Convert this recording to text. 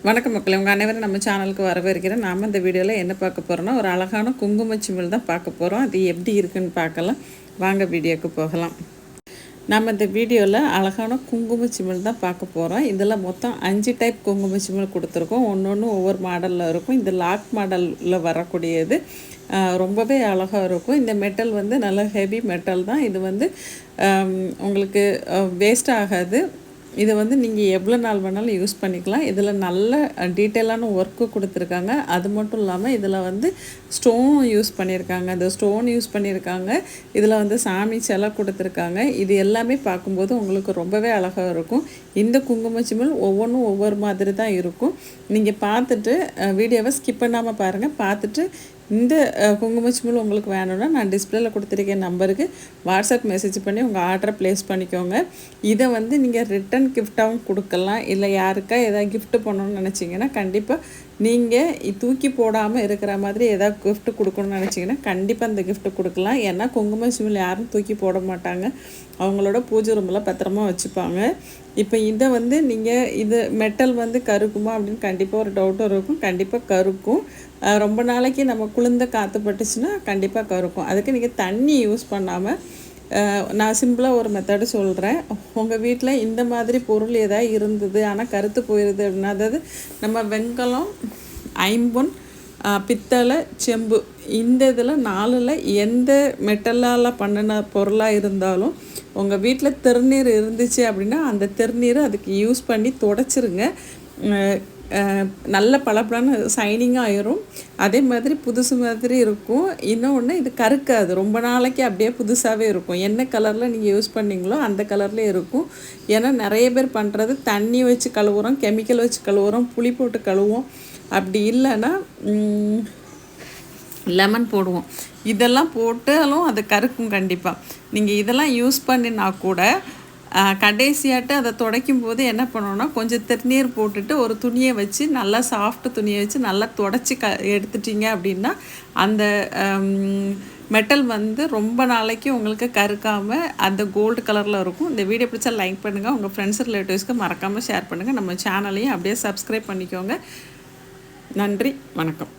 வணக்கம் மக்களே, உங்கள் அனைவரும் நம்ம சேனலுக்கு வரவேற்கிறேன். நாம் இந்த வீடியோவில் என்ன பார்க்க போகிறோன்னா, ஒரு அழகான குங்குமச்சிமிழ் தான் பார்க்க போகிறோம். அது எப்படி இருக்குன்னு பார்க்கலாம். வாங்க வீடியோக்கு போகலாம். நம்ம இந்த வீடியோவில் அழகான குங்குமச்சிமிழ் தான் பார்க்க போகிறோம். இதில் மொத்தம் 5 டைப் குங்குமச்சிமிழ் கொடுத்துருக்கோம். ஒன்று ஒவ்வொரு மாடலில் இருக்கும். இந்த லாக் மாடலில் வரக்கூடியது ரொம்பவே அழகாக இருக்கும். இந்த மெட்டல் வந்து நல்ல ஹெவி மெட்டல் தான். இது வந்து உங்களுக்கு வேஸ்ட் ஆகாது. இதை வந்து நீங்கள் எவ்வளோ நாள் வேணாலும் யூஸ் பண்ணிக்கலாம். இதில் நல்ல டீட்டெயிலான ஒர்க்கு கொடுத்துருக்காங்க. அது மட்டும் இல்லாமல் இதில் வந்து ஸ்டோன் யூஸ் பண்ணியிருக்காங்க. அந்த ஸ்டோன் யூஸ் பண்ணியிருக்காங்க. இதில் வந்து சாமி சிலை கொடுத்துருக்காங்க. இது எல்லாமே பார்க்கும்போது உங்களுக்கு ரொம்பவே அழகாக இருக்கும். இந்த குங்குமச்சிமிழ் ஒவ்வொன்றும் ஒவ்வொரு மாதிரி தான் இருக்கும். நீங்கள் பார்த்துட்டு வீடியோவை ஸ்கிப் பண்ணாமல் பாருங்கள். பார்த்துட்டு இந்த குங்குமச்சிமிழ் உங்களுக்கு வேணும்னா நான் டிஸ்பிளேயில் கொடுத்துருக்கேன் நம்பருக்கு வாட்ஸ்அப் மெசேஜ் பண்ணி உங்கள் ஆர்டரை ப்ளேஸ் பண்ணிக்கோங்க. இதை வந்து நீங்கள் ரிட்டன் கிஃப்டாகவும் கொடுக்கலாம். இல்லை யாருக்கா எதாவது கிஃப்ட் பண்ணணும்னு நினச்சிங்கன்னா கண்டிப்பாக நீங்கள் தூக்கி போடாமல் இருக்கிற மாதிரி ஏதாவது கிஃப்ட் கொடுக்கணும்னு நினச்சிங்கன்னா கண்டிப்பாக அந்த கிஃப்ட் கொடுக்கலாம். ஏன்னா குங்குமச்சிமிழ் யாரும் தூக்கி போட மாட்டாங்க. அவங்களோட பூஜை ரூமில் பத்திரமா வச்சுப்பாங்க. இப்போ இதை வந்து நீங்கள் இது மெட்டல் வந்து கருக்குமா அப்படின்னு கண்டிப்பாக ஒரு டவுட்டும் இருக்கும். கண்டிப்பாக கருக்கும். ரொம்ப நாளைக்கு நம்ம குளிர்ந்த காற்று பட்டுச்சுன்னா கண்டிப்பாக கருக்கும். அதுக்கு நீங்கள் தண்ணி யூஸ் பண்ணாமல் நான் சிம்பிளாக ஒரு மெத்தடு சொல்கிறேன். உங்கள் வீட்டில் இந்த மாதிரி பொருள் ஏதாவது இருந்தது ஆனால் கருத்து போயிடுது அப்படின்னா, அதாவது நம்ம வெண்கலம், ஐம்பொன், பித்தளை, செம்பு இந்த இதில் 4ல் எந்த மெட்டலால் பண்ணின பொருளாக இருந்தாலும் உங்கள் வீட்டில் திருநீர் இருந்துச்சு அப்படின்னா அந்த திருநீரை அதுக்கு யூஸ் பண்ணி துடைச்சிருங்க. நல்ல பளபளன்னு ஷைனிங்காக ஆயிரும். அதே மாதிரி புதுசு மாதிரி இருக்கும். இன்னொன்று இது கருக்காது. ரொம்ப நாளைக்கு அப்படியே புதுசாகவே இருக்கும். என்ன கலரில் நீங்கள் யூஸ் பண்ணிங்களோ அந்த கலர்லேயே இருக்கும். ஏன்னா நிறைய பேர் பண்ணுறது தண்ணி வச்சு கழுவுறோம், கெமிக்கல் வச்சு கழுவுறோம், புளி போட்டு கழுவுவோம். அப்படி இல்லைன்னா லெமன் போடுவோம். இதெல்லாம் போட்டாலும் அது கருக்கும் கண்டிப்பாக. நீங்கள் இதெல்லாம் யூஸ் பண்ணினா கூட கடைசியாட்டு அதை துடைக்கும் போது என்ன பண்ணணும்னா கொஞ்சம் திருநீர் போட்டுட்டு ஒரு துணியை வச்சு நல்லா சாஃப்ட் துணியை வச்சு நல்லா துடைச்சி எடுத்துட்டிங்க அப்படின்னா அந்த மெட்டல் வந்து ரொம்ப நாளைக்கு உங்களுக்கு கருக்காமல் அந்த கோல்டு கலரில் இருக்கும். இந்த வீடியோ பிடிச்சா லைக் பண்ணுங்கள். உங்கள் ஃப்ரெண்ட்ஸ் ரிலேட்டிவ்ஸ்க்கு மறக்காமல் ஷேர் பண்ணுங்கள். நம்ம சேனலையும் அப்படியே சப்ஸ்கிரைப் பண்ணிக்கோங்க. நன்றி, வணக்கம்.